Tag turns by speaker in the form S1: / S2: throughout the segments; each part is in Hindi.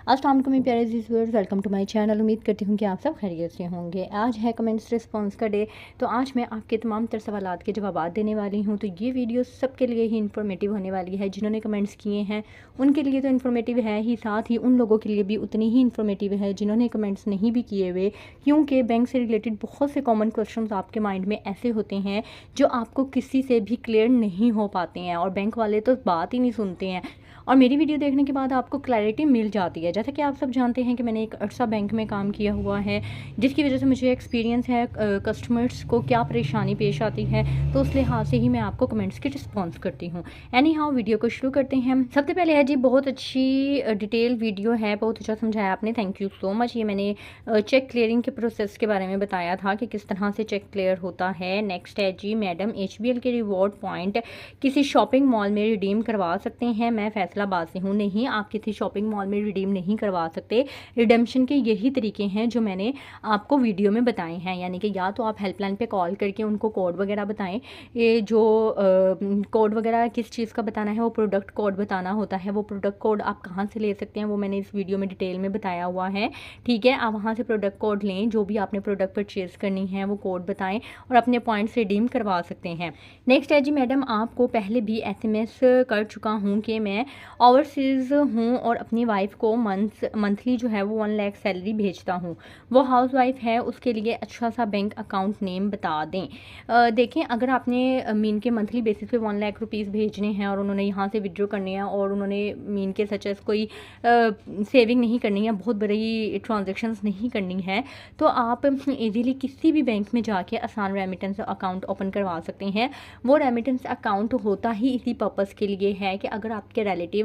S1: अस्सलाम वालेकुम मेरे प्यारे viewers, welcome to my channel. उम्मीद करती हूँ कि आप सब खैरियत से होंगे। आज है कमेंट्स रिस्पांस का डे, तो आज मैं आपके तमाम तर सवालात के जवाब देने वाली हूँ। तो ये वीडियो सबके लिए ही इन्फॉर्मेटिव होने वाली है। जिन्होंने कमेंट्स किए हैं उनके लिए तो इन्फॉर्मेटिव है ही, साथ ही उन लोगों के लिए भी उतनी ही इन्फॉर्मेटिव है जिन्होंने कमेंट्स नहीं भी किए हुए, क्योंकि बैंक से रिलेटेड बहुत से कॉमन क्वेश्चन आपके माइंड में ऐसे होते हैं जो आपको किसी से भी क्लियर नहीं हो पाते हैं, और बैंक वाले तो बात ही नहीं सुनते हैं। और मेरी वीडियो देखने के बाद आपको क्लैरिटी मिल जाती है। जैसा कि आप सब जानते हैं कि मैंने एक अरसा बैंक में काम किया हुआ है, जिसकी वजह से मुझे एक्सपीरियंस है कस्टमर्स को क्या परेशानी पेश आती है, तो उस लिहाज से ही मैं आपको कमेंट्स की रिस्पॉन्स करती हूँ। एनी हाउ, वीडियो को शुरू करते हैं। सबसे पहले है जी, बहुत अच्छी डिटेल वीडियो है, बहुत अच्छा समझाया आपने, थैंक यू सो मच। ये मैंने चेक क्लियरिंग के प्रोसेस के बारे में बताया था कि किस तरह से चेक क्लियर होता है। नेक्स्ट है जी, मैडम HBL के रिवॉर्ड पॉइंट किसी शॉपिंग मॉल में रिडीम करवा सकते हैं? मैं फैसलाबाद से हूँ। नहीं, आप किसी शॉपिंग मॉल में रिडीम नहीं करवा सकते। रिडेम्पशन के यही तरीके हैं जो मैंने आपको वीडियो में बताए हैं, यानी कि या तो आप हेल्पलाइन पे कॉल करके उनको कोड वगैरह बताएं। ये जो कोड वगैरह किस चीज़ का बताना है, वो प्रोडक्ट कोड बताना होता है। वो प्रोडक्ट कोड आप कहाँ से ले सकते हैं वो मैंने इस वीडियो में डिटेल में बताया हुआ है, ठीक है। आप वहाँ से प्रोडक्ट कोड लें, जो भी आपने प्रोडक्ट परचेज करनी है वो कोड बताएं और अपने पॉइंट्स रिडीम करवा सकते हैं। नेक्स्ट है जी, मैडम आपको पहले भी SMS कर चुका हूँ कि मैं ओवरसीज़ हूँ और अपनी वाइफ को मंथली जो है वो 1 लाख सैलरी भेजता हूँ। वो हाउस वाइफ है, उसके लिए अच्छा सा बैंक अकाउंट नेम बता दें। देखें, अगर आपने मीन के मंथली बेसिस पे 1 लाख रुपीज़ भेजने हैं और उन्होंने यहाँ से विड्रॉ करने हैं और उन्होंने मीन के सच एस कोई सेविंग नहीं करनी है, बहुत बड़ी ट्रांजेक्शन्स नहीं करनी है, तो आप ईजीली किसी भी बैंक में जाके आसान रेमिटेंस अकाउंट ओपन करवा सकते हैं। वो रेमिटेंस अकाउंट होता ही इसी पर्पज़ के लिए है कि अगर आपके रिलेटिव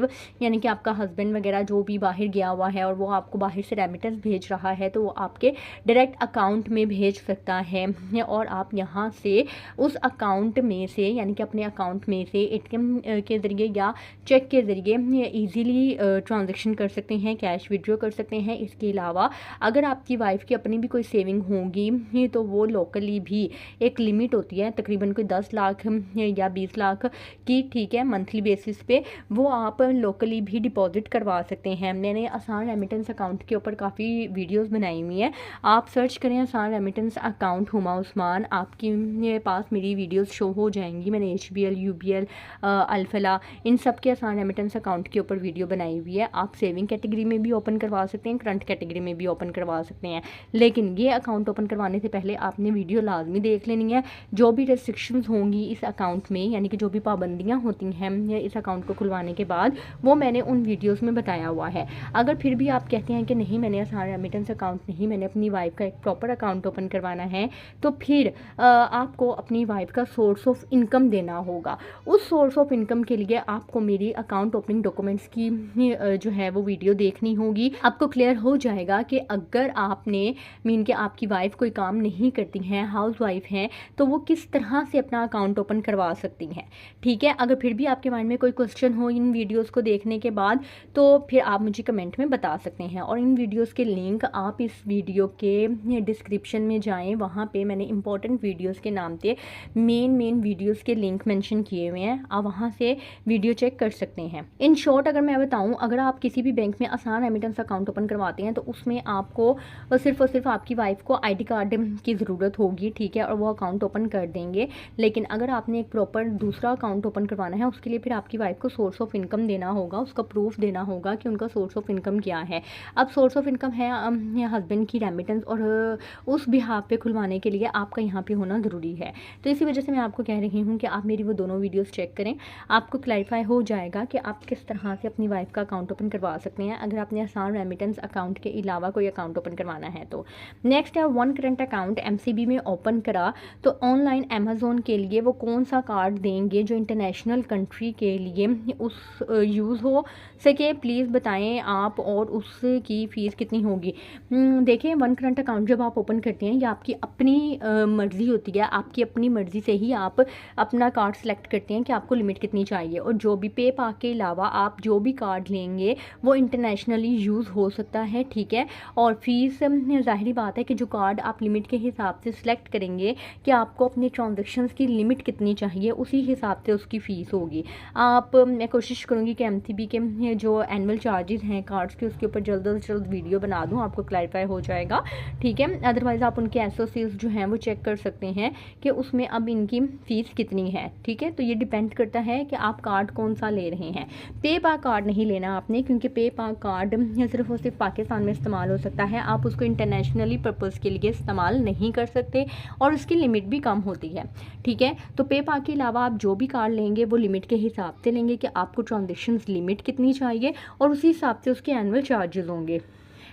S1: यानी कि आपका हस्बैंड वगैरह जो भी बाहर गया हुआ है और वो आपको बाहर से रेमिटेंस भेज रहा है, तो वो आपके डायरेक्ट अकाउंट में भेज सकता है और आप यहाँ से उस अकाउंट में से यानी कि अपने अकाउंट में से ATM के ज़रिए या चेक के ज़रिए ईजीली ट्रांजेक्शन कर सकते हैं, कैश विड्रॉ कर सकते हैं। इसके अलावा अगर आपकी वाइफ की अपनी भी कोई सेविंग होगी तो वो लोकली भी एक लिमिट होती है, तकरीबन कोई 10 लाख या 20 लाख की, ठीक है, मंथली बेसिस पे वो आप लोकली भी डिपॉजिट करवा सकते हैं। मैंने आसान रेमिटेंस अकाउंट के ऊपर काफ़ी वीडियोस बनाई हुई हैं, आप सर्च करें आसान रेमिटेंस अकाउंट हुमा उस्मान, आपके पास मेरी वीडियोस शो हो जाएंगी। मैंने HBL, UBL, अल्फला, इन सब के आसान रेमिटेंस अकाउंट के ऊपर वीडियो बनाई हुई है। आप सेविंग कैटेगरी में भी ओपन करवा सकते हैं, करंट कैटेगरी में भी ओपन करवा सकते हैं, लेकिन ये अकाउंट ओपन करवाने से पहले आपने वीडियो लाजमी देख लेनी है। जो भी रेस्ट्रिक्शंस होंगी इस अकाउंट में, यानी कि जो भी पाबंदियां होती हैं इस अकाउंट को खुलवाने के बाद, वो मैंने उन वीडियोस में बताया हुआ है। अगर फिर भी आप कहते हैं कि नहीं, मैंने आसान रेमिटेंस अकाउंट नहीं, मैंने अपनी वाइफ का एक प्रॉपर अकाउंट ओपन करवाना है, तो फिर आपको अपनी वाइफ का सोर्स ऑफ इनकम देना होगा। उस सोर्स ऑफ इनकम के लिए आपको मेरी अकाउंट ओपनिंग डॉक्यूमेंट्स की जो है वो वीडियो देखनी होगी। आपको क्लियर हो जाएगा कि अगर आपने मीन के आपकी वाइफ कोई काम नहीं करती हैं, हाउस वाइफ हैं, तो वो किस तरह से अपना अकाउंट ओपन करवा सकती हैं, ठीक है। अगर फिर भी आपके माइंड में कोई क्वेश्चन हो इन वीडियोस को देखने के बाद, तो फिर आप मुझे कमेंट में बता सकते हैं। और इन वीडियोस के लिंक आप इस वीडियो के डिस्क्रिप्शन में जाएं, वहाँ पे मैंने इंपॉर्टेंट वीडियोस के नाम से मेन वीडियोस के लिंक मेंशन किए हुए हैं, आप वहाँ से वीडियो चेक कर सकते हैं। इन शॉर्ट अगर मैं बताऊँ, अगर आप किसी भी बैंक में आसान रेमिटेंस अकाउंट ओपन करवाते हैं तो उसमें आपको सिर्फ और सिर्फ आपकी वाइफ को ID कार्ड की ज़रूरत होगी, ठीक है, और वो अकाउंट ओपन कर देंगे। लेकिन अगर आपने एक प्रॉपर दूसरा अकाउंट ओपन करवाना है, उसके लिए फिर आपकी वाइफ को सोर्स ऑफ इनकम देना होगा, उसका प्रूफ देना होगा कि उनका सोर्स ऑफ इनकम क्या है। अब सोर्स ऑफ इनकम है हस्बैंड की रेमिटेंस, और उस बिहाफ पे खुलवाने के लिए आपका यहाँ पे होना ज़रूरी है। तो इसी वजह से मैं आपको कह रही हूँ कि आप मेरी वो दोनों वीडियोज़ चेक करें, आपको क्लैरिफाई हो जाएगा कि आप किस तरह से अपनी वाइफ का अकाउंट ओपन करवा सकते हैं अगर आपने आसान रेमिटेंस अकाउंट के अलावा कोई अकाउंट ओपन करवाना है तो। नेक्स्ट है, वन करंट अकाउंट MCB में ओपन करा तो ऑनलाइन अमेज़ोन के लिए वो कौन सा कार्ड देंगे जो इंटरनेशनल कंट्री के लिए उस यूज़ हो सके, प्लीज़ बताएं आप, और उसकी फ़ीस कितनी होगी। देखिए, वन करंट अकाउंट जब आप ओपन करते हैं, ये आपकी अपनी मर्ज़ी होती है, आपकी अपनी मर्ज़ी से ही आप अपना कार्ड सेलेक्ट करते हैं कि आपको लिमिट कितनी चाहिए, और जो भी पेपा के अलावा आप जो भी कार्ड लेंगे वो इंटरनेशनली यूज़ हो सकता है, ठीक है। और फीस ज़ाहिरी बात है कि जो कार्ड आप लिमिट के हिसाब से सिलेक्ट करेंगे कि आपको अपने ट्रांजेक्शन्स की लिमिट कितनी चाहिए, उसी हिसाब से उसकी फ़ीस होगी। मैं कोशिश करूँगी करूँगी कि MCB के जो एनुअल चार्जेस हैं कार्ड्स के उसके ऊपर जल्द से जल्द वीडियो बना दूँ, आपको क्लैरिफाई हो जाएगा, ठीक है। अदरवाइज़ आप उनके SOCs जो हैं वो चेक कर सकते हैं कि उसमें अब इनकी फ़ीस कितनी है, ठीक है। तो ये डिपेंड करता है कि आप कार्ड कौन सा ले रहे हैं। पे पा कार्ड नहीं लेना आपने, क्योंकि पे पा कार्ड सिर्फ और सिर्फ पाकिस्तान में इस्तेमाल हो सकता है, आप उसको इंटरनेशनली पर्पज़ के लिए इस्तेमाल नहीं कर सकते और उसकी लिमिट भी कम होती है, ठीक है। तो पे पा के अलावा आप जो भी कार्ड लेंगे वो लिमिट के हिसाब से लेंगे कि आपको ट्रांजेक्शन्स लिमिट कितनी चाहिए और उसी हिसाब से उसके एनुअल चार्जेस होंगे।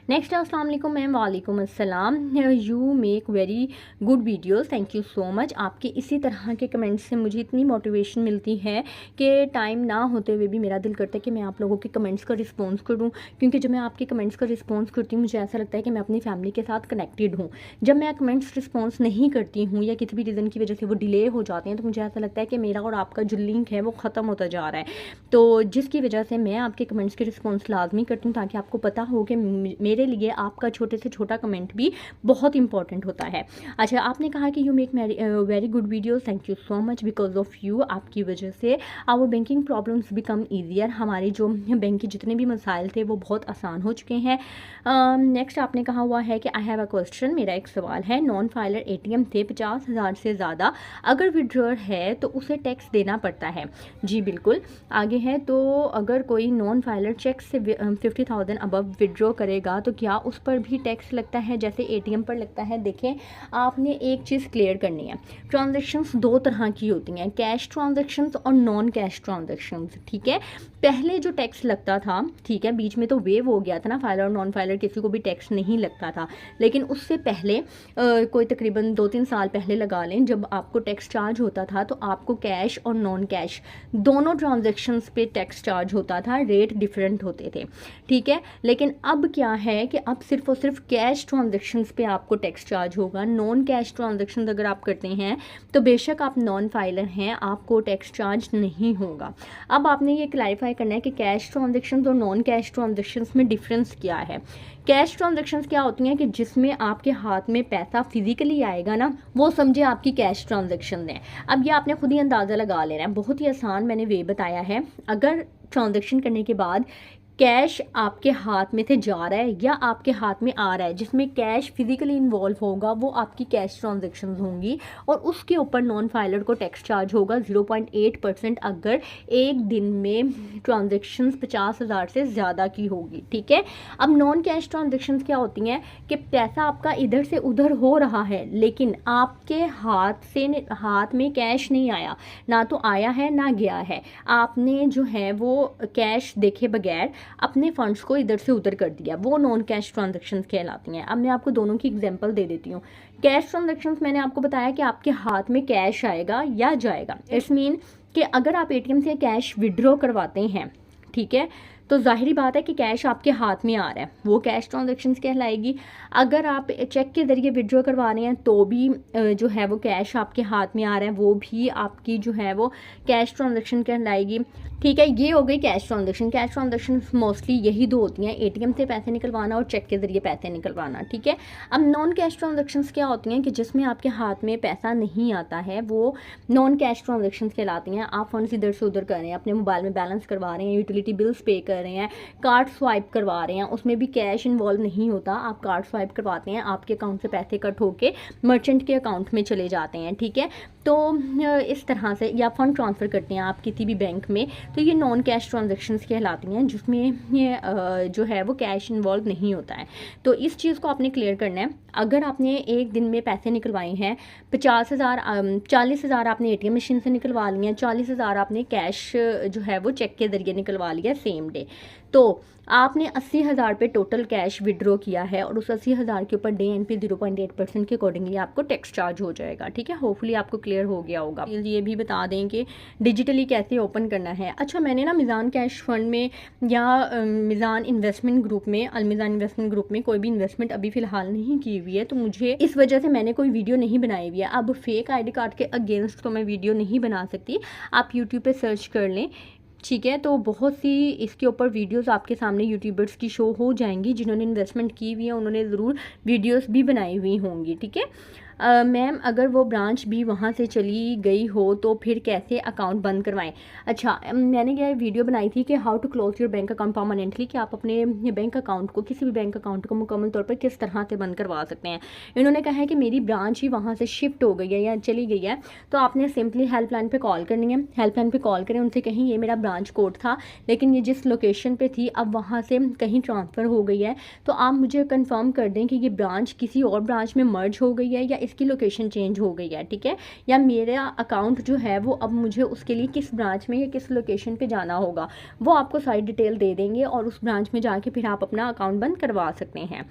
S1: नेक्स्ट अस्सलाम वालेकुम मैम। वालेकुम अस्सलाम। You make very good videos, thank you so much. आपके इसी तरह के कमेंट्स से मुझे इतनी मोटिवेशन मिलती है कि टाइम ना होते हुए भी मेरा दिल करता है कि मैं आप लोगों के कमेंट्स का रिस्पॉन्स करूं, क्योंकि जब मैं आपके कमेंट्स का रिस्पॉन्स करती हूँ मुझे ऐसा लगता है कि मैं अपनी फैमिली के साथ कनेक्टेड हूँ। जब मैं कमेंट्स रिस्पॉन्स नहीं करती हूँ या किसी भी रीज़न की वजह से वो डिले हो जाते हैं तो मुझे ऐसा लगता है कि मेरा और आपका जो लिंक है वो ख़त्म होता जा रहा है, तो जिसकी वजह से मैं आपके कमेंट्स के रिस्पॉन्स लाजमी करती हूँ ताकि आपको पता हो कि मेरे लिए आपका छोटे से छोटा कमेंट भी बहुत इंपॉर्टेंट होता है। अच्छा, आपने कहा कि you make very good videos, thank you so much. Because of you, आपकी वजह से our banking problems become easier, हमारे जो बैंक के जितने भी मसाइल थे वो बहुत आसान हो चुके हैं। नेक्स्ट आपने कहा हुआ है कि आई हैव अ क्वेश्चन, मेरा एक सवाल है। नॉन फाइलर ATM थे 50,000 से ज़्यादा, अगर विड्रॉर है तो उसे टैक्स देना पड़ता है? जी बिल्कुल। आगे है, तो अगर कोई नॉन फाइलर चेक से 50,000 अबव विड्रॉ करेगा तो क्या उस पर भी टैक्स लगता है जैसे ATM पर लगता है? देखें, आपने एक चीज़ क्लियर करनी है, ट्रांजैक्शंस दो तरह की होती हैं, कैश ट्रांजैक्शंस और नॉन कैश ट्रांजैक्शंस, ठीक है। पहले जो टैक्स लगता था, ठीक है, बीच में तो वेव हो गया था ना, फाइलर और नॉन फाइलर किसी को भी टैक्स नहीं लगता था, लेकिन उससे पहले कोई तकरीबन 2-3 साल पहले लगा लें, जब आपको टैक्स चार्ज होता था तो आपको कैश और नॉन कैश दोनों ट्रांजैक्शंस पे टैक्स चार्ज होता था, रेट डिफरेंट होते थे, ठीक है। लेकिन अब क्या है कि अब सिर्फ और सिर्फ कैश ट्रांजैक्शंस पे आपको टैक्स चार्ज होगा। नॉन कैश ट्रांजैक्शंस अगर आप करते हैं तो बेशक आप नॉन फाइलर हैं, आपको टैक्स चार्ज नहीं होगा। अब आपने ये क्लैरिफाई करना है कि कैश ट्रांजैक्शंस और नॉन कैश ट्रांजैक्शंस में डिफरेंस क्या है। कैश ट्रांजैक्शंस क्या होती हैं कि जिसमें आपके हाथ में पैसा फिजिकली आएगा ना, वो समझे आपकी कैश ट्रांजैक्शन है। अब ये आपने खुद ही अंदाज़ा लगा लेना है, बहुत ही आसान मैंने वे बताया है। अगर ट्रांजैक्शन करने के बाद कैश आपके हाथ में से जा रहा है या आपके हाथ में आ रहा है, जिसमें कैश फिजिकली इन्वॉल्व होगा, वो आपकी कैश ट्रांजैक्शंस होंगी और उसके ऊपर नॉन फाइलर को टैक्स चार्ज होगा 0.8% अगर एक दिन में ट्रांजैक्शंस 50,000 से ज़्यादा की होगी, ठीक है। अब नॉन कैश ट्रांजैक्शंस क्या होती हैं कि पैसा आपका इधर से उधर हो रहा है लेकिन आपके हाथ में कैश नहीं आया, ना तो आया है ना गया है, आपने जो है वो कैश देखे बगैर अपने फंड्स को इधर से उधर कर दिया, वो नॉन कैश ट्रांजैक्शंस कहलाती हैं। अब मैं आपको दोनों की एग्जांपल दे देती हूँ। कैश ट्रांजैक्शंस मैंने आपको बताया कि आपके हाथ में कैश आएगा या जाएगा, इट्स मीन कि अगर आप ATM से कैश विड्रॉ करवाते हैं, ठीक है, तो जाहिर बात है कि कैश आपके हाथ में आ रहा है, वो कैश ट्रांजैक्शंस कहलाएगी। अगर आप चेक के ज़रिए विड्रॉ करवा रहे हैं तो भी जो है वो कैश आपके हाथ में आ रहा है, वो भी आपकी जो है वो कैश ट्रांजैक्शन कहलाएगी, ठीक है। ये हो गई cash transaction. Cash transaction mostly यही दो होती हैं, ATM से पैसे निकलवाना और चेक के ज़रिए पैसे निकलवाना, ठीक है। अब नॉन कैश ट्रांजैक्शंस क्या होती हैं कि जिसमें आपके हाथ में पैसा नहीं आता है, वो नॉन कैश ट्रांजैक्शंस कहलाती हैं। आप फंड्स इधर से उधर कर रहे हैं, अपने मोबाइल में बैलेंस करवा रहे हैं, यूटिलिटी बिल्स पे कर रहे हैं, कार्ड स्वाइप करवा रहे हैं, उसमें भी कैश इन्वॉल्व नहीं होता, आप कार्ड स्वाइप करवाते हैं, आपके अकाउंट से पैसे कट होके मर्चेंट के अकाउंट में चले जाते हैं, ठीक है। तो इस तरह से, या फंड ट्रांसफ़र करते हैं आप किसी भी बैंक में, तो ये नॉन कैश ट्रांजैक्शंस कहलाती हैं जिसमें ये जो है वो कैश इन्वॉल्व नहीं होता है। तो इस चीज़ को आपने क्लियर करना है। अगर आपने एक दिन में पैसे निकलवाए हैं 50,000, 40,000 आपने ATM मशीन से निकलवा लिए हैं, 40,000 आपने कैश जो है वो चेक के ज़रिए निकलवा लिया सेम डे, तो आपने 80,000 पे टोटल कैश विड्रॉ किया है और उस 80,000 के ऊपर DNP 0.8% के अकॉर्डिंगली आपको टैक्स चार्ज हो जाएगा, ठीक है। होपफुली आपको क्लियर हो गया होगा। ये भी बता दें कि डिजिटली कैसे ओपन करना है। अच्छा, मैंने ना मिज़ान कैश फंड में या मिज़ान इन्वेस्टमेंट ग्रुप में, अलमिज़ान इन्वेस्टमेंट ग्रुप में कोई भी इन्वेस्टमेंट अभी फ़िलहाल नहीं की हुई है, तो मुझे इस वजह से मैंने कोई वीडियो नहीं बनाई हुई है। अब फेक ID कार्ड के अगेंस्ट तो मैं वीडियो नहीं बना सकती, आप यूट्यूब पे सर्च कर लें, ठीक है। तो बहुत सी इसके ऊपर वीडियोस आपके सामने यूट्यूबर्स की शो हो जाएंगी, जिन्होंने इन्वेस्टमेंट की हुई है उन्होंने ज़रूर वीडियोस भी बनाई हुई होंगी, ठीक है। मैम अगर वो ब्रांच भी वहाँ से चली गई हो तो फिर कैसे अकाउंट बंद करवाएं। अच्छा, मैंने क्या वीडियो बनाई थी कि how to close your bank account permanently, कि आप अपने बैंक अकाउंट को, किसी भी बैंक अकाउंट को मुकम्मल तौर पर किस तरह से बंद करवा सकते हैं। इन्होंने कहा है कि मेरी ब्रांच ही वहाँ से शिफ्ट हो गई है या चली गई है, तो आपने सिंपली हेल्पलाइन पे कॉल करनी है। हेल्पलाइन पे कॉल करें, उनसे कहीं ये मेरा ब्रांच कोड था लेकिन ये जिस लोकेशन पे थी अब वहाँ से कहीं ट्रांसफ़र हो गई है, तो आप मुझे कंफर्म कर दें कि ये ब्रांच किसी और ब्रांच में मर्ज हो गई है या इसकी लोकेशन चेंज हो गई है, ठीक है, या मेरा अकाउंट जो है वो अब मुझे उसके लिए किस ब्रांच में या किस लोकेशन पे जाना होगा, वो आपको सारी डिटेल दे देंगे और उस ब्रांच में जाके फिर आप अपना अकाउंट बंद करवा सकते हैं।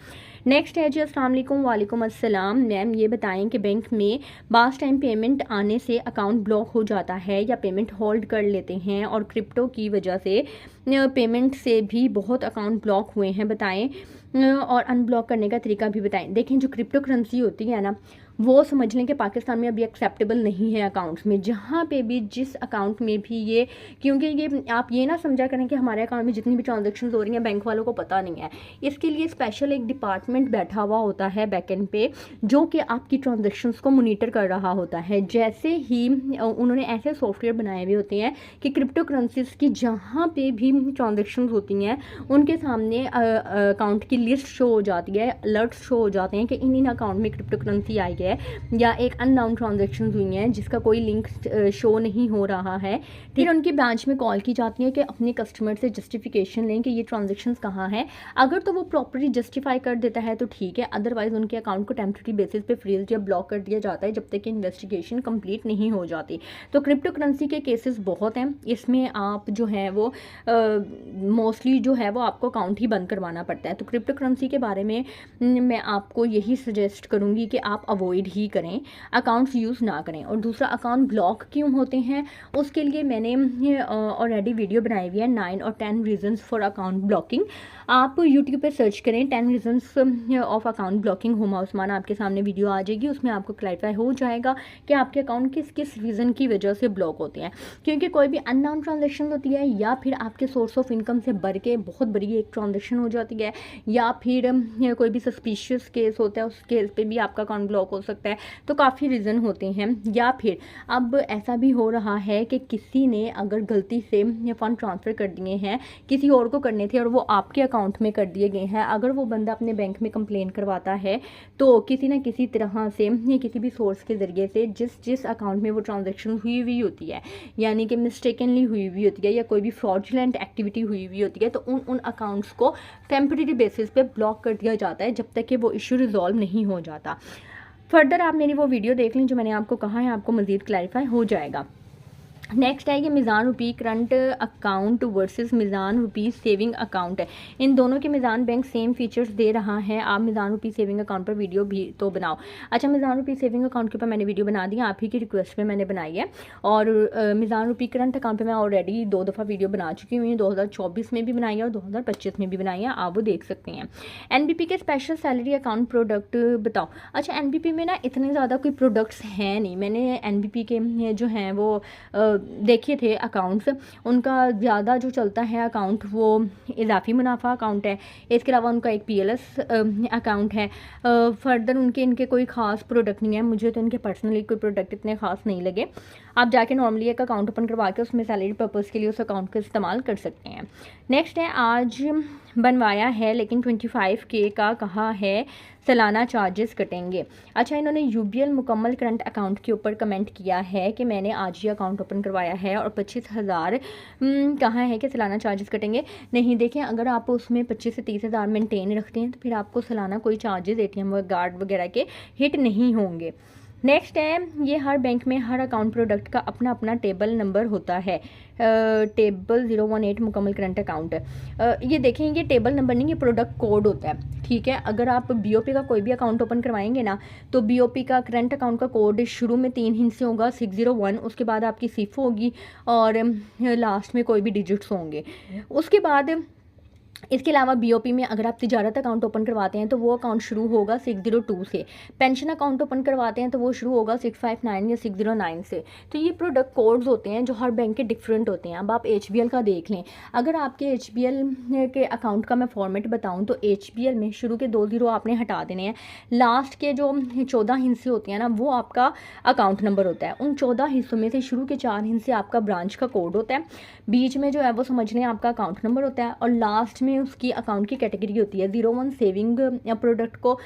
S1: नेक्स्ट है जी, अस्सलाम वालेकुम। वालेकुम अस्सलाम। मैम ये बताएं कि बैंक में बास टाइम पेमेंट आने से अकाउंट ब्लॉक हो जाता है या पेमेंट होल्ड कर लेते हैं, और क्रिप्टो की वजह से पेमेंट से भी बहुत अकाउंट ब्लॉक हुए हैं, बताएं और अनब्लॉक करने का तरीका भी बताएं। देखें, जो क्रिप्टो करेंसी होती है ना, वो समझ लें कि पाकिस्तान में अभी एक्सेप्टेबल नहीं है अकाउंट्स में, जहाँ पे भी जिस अकाउंट में भी ये, क्योंकि ये आप ये ना समझा करें कि हमारे अकाउंट में जितनी भी ट्रांजैक्शंस हो रही हैं बैंक वालों को पता नहीं है। इसके लिए स्पेशल एक डिपार्टमेंट बैठा हुआ होता है बैकएंड पे, जो कि आपकी ट्रांजैक्शंस को मॉनिटर कर रहा होता है। जैसे ही उन्होंने ऐसे सॉफ्टवेयर बनाए हुए होते हैं कि क्रिप्टो करेंसीज की जहाँ पे भी ट्रांजैक्शंस होती हैं उनके सामने अकाउंट की लिस्ट शो हो जाती है, अलर्ट शो हो जाते हैं कि इन अकाउंट में क्रिप्टो करेंसी आई है या एक अननाउन ट्रांजैक्शन हुई हैं जिसका कोई लिंक शो नहीं हो रहा है। फिर उनकी ब्रांच में कॉल की जाती है कि अपने कस्टमर से जस्टिफिकेशन लें कि ये ट्रांजैक्शंस कहाँ हैं। अगर तो वो प्रॉपर्ली जस्टिफाई कर देता है तो ठीक है, अदरवाइज उनके अकाउंट को टेम्परेरी बेसिस पे फ्रीज या ब्लॉक कर दिया जाता है जब तक कि इन्वेस्टिगेशन कंप्लीट नहीं हो जाती। तो क्रिप्टो करेंसी के केसेस बहुत हैं, इसमें आप जो है वो मोस्टली जो है वो आपको अकाउंट ही बंद करवाना पड़ता है। तो क्रिप्टो करेंसी के बारे में मैं आपको यही सजेस्ट करूँगी कि आप अवॉइड ही करें, अकाउंट्स यूज़ ना करें। और दूसरा, अकाउंट ब्लॉक क्यों होते हैं उसके लिए मैंने ऑलरेडी वीडियो बनाई हुई है, 9 और 10 रीजंस फॉर अकाउंट ब्लॉकिंग। आप यूट्यूब पे सर्च करें 10 reasons of account blocking, Huma Usman, आपके सामने वीडियो आ जाएगी, उसमें आपको क्लैरिफाई हो जाएगा कि आपके अकाउंट किस किस रीज़न की वजह से ब्लॉक होते हैं। क्योंकि कोई भी अननोन ट्रांजेक्शन होती है या फिर आपके सोर्स ऑफ इनकम से बढ़ के बहुत बड़ी एक ट्रांजेक्शन हो जाती है, या फिर कोई भी सस्पिशियस केस होता है, उस केस पे भी आपका अकाउंट ब्लॉक हो सकता है। तो काफ़ी रीज़न होते हैं। या फिर अब ऐसा भी हो रहा है कि किसी ने अगर गलती से फ़ंड ट्रांसफ़र कर दिए हैं, किसी और को करने थे और वो आपके अकाउंट में कर दिए गए हैं, अगर वो बंदा अपने बैंक में कंप्लेन करवाता है तो किसी न किसी तरह से या किसी भी सोर्स के ज़रिए से जिस अकाउंट में वो ट्रांजेक्शन हुई हुई होती है, यानी कि मिस्टेकनली हुई हुई होती है या कोई भी फ्रॉडुलेंट एक्टिविटी हुई हुई होती है, तो उन अकाउंट्स को टेम्परेरी बेसिस पे ब्लॉक कर दिया जाता है जब तक कि वो इशू रिजॉल्व नहीं हो जाता। फर्दर आप मेरी वो वीडियो देख लें जो मैंने आपको कहा है, आपको मज़ीद क्लैरिफाई हो जाएगा। नेक्स्ट है कि मिज़ान रुपी करंट अकाउंट वर्सेस मिज़ान रुपी सेविंग अकाउंट है। इन दोनों के मिज़ान बैंक सेम फीचर्स दे रहा है। आप मिज़ान रुपी सेविंग अकाउंट पर वीडियो भी तो बनाओ। अच्छा, मिज़ान रुपी सेविंग अकाउंट के ऊपर मैंने वीडियो बना दी, आप ही की रिक्वेस्ट पे मैंने बनाई है। और मिज़ान रुपी करंट अकाउंट पर मैं ऑलरेडी 2 दफ़ा वीडियो बना चुकी हूँ, 2024 में भी बनाई है और 2025 में भी बनाई है, आप वो देख सकते हैं। NBP के स्पेशल सैलरी अकाउंट प्रोडक्ट बताओ। अच्छा, NBP में ना इतने ज़्यादा कोई प्रोडक्ट्स हैं नहीं, मैंने NBP के जो हैं वो देखे थे अकाउंट्स, उनका ज़्यादा जो चलता है अकाउंट वो इजाफी मुनाफा अकाउंट है। इसके अलावा उनका एक PLS अकाउंट है। फर्दर इनके कोई ख़ास प्रोडक्ट नहीं है, मुझे तो इनके पर्सनली कोई प्रोडक्ट इतने ख़ास नहीं लगे। आप जाके नॉर्मली एक अकाउंट ओपन करवा के उसमें सैलरी पर्पज़ के लिए उस अकाउंट का इस्तेमाल कर सकते हैं। नेक्स्ट है, आज बनवाया है लेकिन 25K का कहा है सालाना चार्जेस कटेंगे। अच्छा, इन्होंने UBL मुकम्मल करंट अकाउंट के ऊपर कमेंट किया है कि मैंने आज ही अकाउंट ओपन करवाया है और 25,000 कहा है कि सालाना चार्जेस कटेंगे। नहीं, देखें, अगर आप उसमें 25 से 30,000 मेंटेन रखते हैं तो फिर आपको सालाना कोई चार्जेस ATM कार्ड वगैरह के हिट नहीं होंगे। नेक्स्ट है, ये हर बैंक में हर अकाउंट प्रोडक्ट का अपना अपना टेबल नंबर होता है। टेबल 018 मुकम्मल करंट अकाउंट। ये देखें, ये टेबल नंबर नहीं, ये प्रोडक्ट कोड होता है, ठीक है। अगर आप BOP का कोई भी अकाउंट ओपन करवाएंगे ना, तो BOP का करंट अकाउंट का कोड शुरू में 3 हिंट से होगा, 601, उसके बाद आपकी सिफ होगी और लास्ट में कोई भी डिजिट्स होंगे। उसके बाद इसके अलावा बीओपी में अगर आप तिजारत अकाउंट ओपन करवाते हैं तो वो अकाउंट शुरू होगा 602 से। पेंशन अकाउंट ओपन करवाते हैं तो वो शुरू होगा 659 या 609 से। तो ये प्रोडक्ट कोड्स होते हैं जो हर बैंक के डिफरेंट होते हैं। अब आप HBL का देख लें, अगर आपके HBL के अकाउंट का मैं फॉर्मेट बताऊँ तो HBL में शुरू के 2 ज़ीरो आपने हटा देने हैं। लास्ट के जो 14 हिस्से होते हैं ना, वो आपका अकाउंट नंबर होता है। उन 14 हिस्सों में से शुरू के 4 हिस्से आपका ब्रांच का कोड होता है, बीच में जो है वो समझ लें आपका अकाउंट नंबर होता है, और लास्ट में उसकी अकाउंट की कैटेगरी होती है। 01 सेविंग प्रोडक्ट को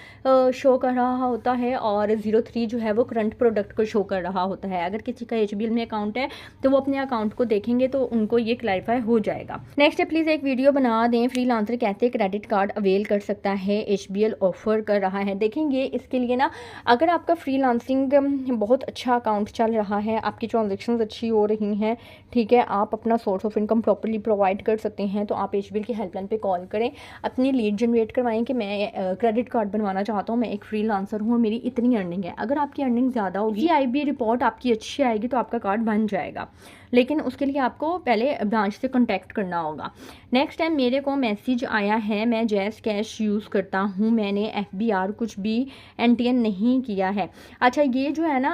S1: शो कर रहा होता है, और 03 जो है वो करंट प्रोडक्ट को शो कर रहा होता है। अगर किसी का HBL में अकाउंट है तो वो अपने अकाउंट को देखेंगे तो उनको ये क्लैरिफाई हो जाएगा। नेक्स्ट है, प्लीज़ एक वीडियो बना दें, फ्रीलांसर कैसे क्रेडिट कार्ड अवेल कर सकता है, HBL ऑफर कर रहा है। देखेंगे इसके लिए ना, अगर आपका फ्रीलांसिंग बहुत अच्छा अकाउंट चल रहा है, आपकी ट्रांजेक्शन अच्छी हो रही हैं, ठीक है, आप अपना source of income properly provide कर सकते हैं, तो आप HBL की हेल्पलाइन पे कॉल करें, अपनी लीड जनरेट करवाएं कि मैं क्रेडिट कार्ड बनवाना चाहता हूँ, मैं एक फ्रीलांसर हूँ और मेरी इतनी अर्निंग है। अगर आपकी अर्निंग ज़्यादा होगी, IB रिपोर्ट आपकी अच्छी आएगी तो आपका कार्ड बन जाएगा, लेकिन उसके लिए आपको पहले ब्रांच से कॉन्टैक्ट करना होगा। नेक्स्ट टाइम मेरे को मैसेज आया है, मैं जैज़ कैश यूज़ करता हूँ, मैंने FBR कुछ भी NTN नहीं किया है। अच्छा, ये जो है ना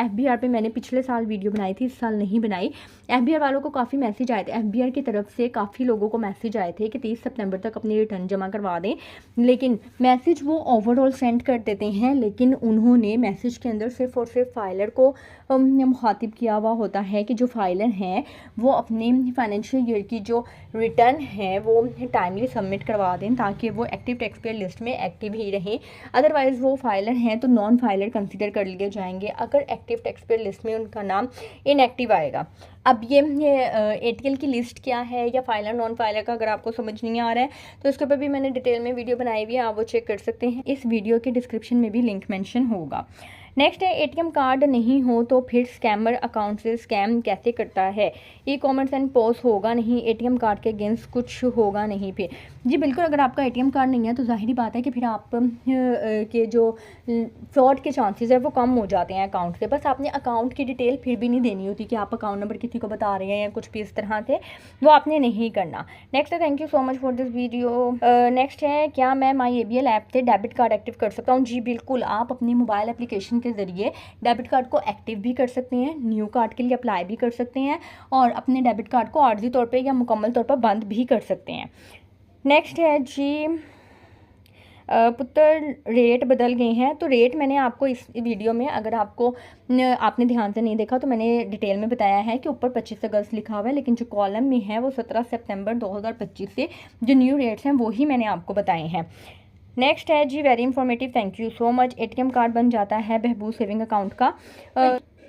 S1: FBR पे मैंने पिछले साल वीडियो बनाई थी, इस साल नहीं बनाई। FBR वालों को काफ़ी मैसेज आए थे, FBR की तरफ से काफ़ी लोगों को मैसेज आए थे कि 30 सितंबर तक अपनी रिटर्न जमा करवा दें, लेकिन मैसेज वो ओवरऑल सेंड कर देते हैं, लेकिन उन्होंने मैसेज के अंदर सिर्फ और सिर्फ फाइलर को मुखातिब किया हुआ होता है कि जो फाइलर हैं वो अपने फाइनेंशियल ईयर की जो रिटर्न है वो टाइमली सबमिट करवा दें, ताकि वो एक्टिव टैक्स पेयर लिस्ट में एक्टिव ही रहें। अदरवाइज़ वो फाइलर हैं तो नॉन फाइलर कंसिडर कर लिए जाएंगे अगर एक्टिव टैक्स पेयर लिस्ट में उनका नाम इनएक्टिव आएगा। अब ये ATL की लिस्ट क्या है या फाइलर नॉन फाइलर का अगर आपको समझ नहीं आ रहा है तो इसके ऊपर भी मैंने डिटेल में वीडियो बनाई हुई है, आप वो चेक कर सकते हैं। इस वीडियो के डिस्क्रिप्शन में भी लिंक मेंशन होगा। नेक्स्ट है, ATM कार्ड नहीं हो तो फिर स्कैमर अकाउंट से स्कैम कैसे करता है, E-कॉमर्स एंड पोस होगा नहीं, ATM कार्ड के अगेंस्ट कुछ होगा नहीं फिर? जी बिल्कुल, अगर आपका ATM कार्ड नहीं है तो जाहिर बात है कि फिर आप के जो फ्रॉड के चांसेस है वो कम हो जाते हैं अकाउंट से। बस आपने अकाउंट की डिटेल फिर भी नहीं देनी होती कि आप अकाउंट नंबर किसी को बता रहे हैं या कुछ भी इस तरह से, वो आपने नहीं करना। नेक्स्ट है, thank you so much for this video. Next है, क्या मैं माई ABL ऐप से डेबिट कार्ड एक्टिव कर सकता हूँ? जी बिल्कुल, आप अपनी मोबाइल एप्लीकेशन के ज़रिए डेबिट कार्ड को एक्टिव भी कर सकते हैं, न्यू कार्ड के लिए अप्लाई भी कर सकते हैं, और अपने डेबिट कार्ड को आर्जी तौर पे या मुकम्मल तौर पर बंद भी कर सकते हैं। नेक्स्ट है जी, पुत्र रेट बदल गए हैं, तो रेट मैंने आपको इस वीडियो में, अगर आपने ध्यान से नहीं देखा तो मैंने डिटेल में बताया है कि ऊपर 25 अगस्त लिखा हुआ है, लेकिन जो कॉलम में है वो 17 सितंबर 2025 से जो न्यू रेट्स हैं वो ही मैंने आपको बताए हैं। नेक्स्ट है जी, very informative, thank you so much. ATM card बन जाता है बहबूद सेविंग अकाउंट का।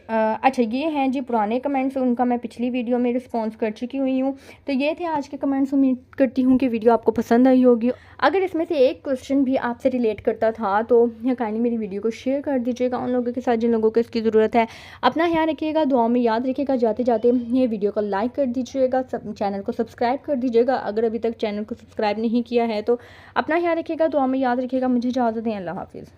S1: अच्छा, ये हैं जी पुराने कमेंट्स, उनका मैं पिछली वीडियो में रिस्पॉन्स कर चुकी हुई हूँ। तो ये थे आज के कमेंट्स, उम्मीद करती हूँ कि वीडियो आपको पसंद आई होगी। अगर इसमें से एक क्वेश्चन भी आपसे रिलेट करता था तो काइंडली मेरी वीडियो को शेयर कर दीजिएगा उन लोगों के साथ जिन लोगों को इसकी ज़रूरत है। अपना ख्याल रखिएगा, दुआ में याद रखिएगा, जाते जाते ये वीडियो को लाइक कर दीजिएगा, चैनल को सब्सक्राइब कर दीजिएगा अगर अभी तक चैनल को सब्सक्राइब नहीं किया है तो। अपना ख्याल रखिएगा, दुआ में याद रखिएगा, मुझे इजाज़त दें, अल्लाह हाफिज़।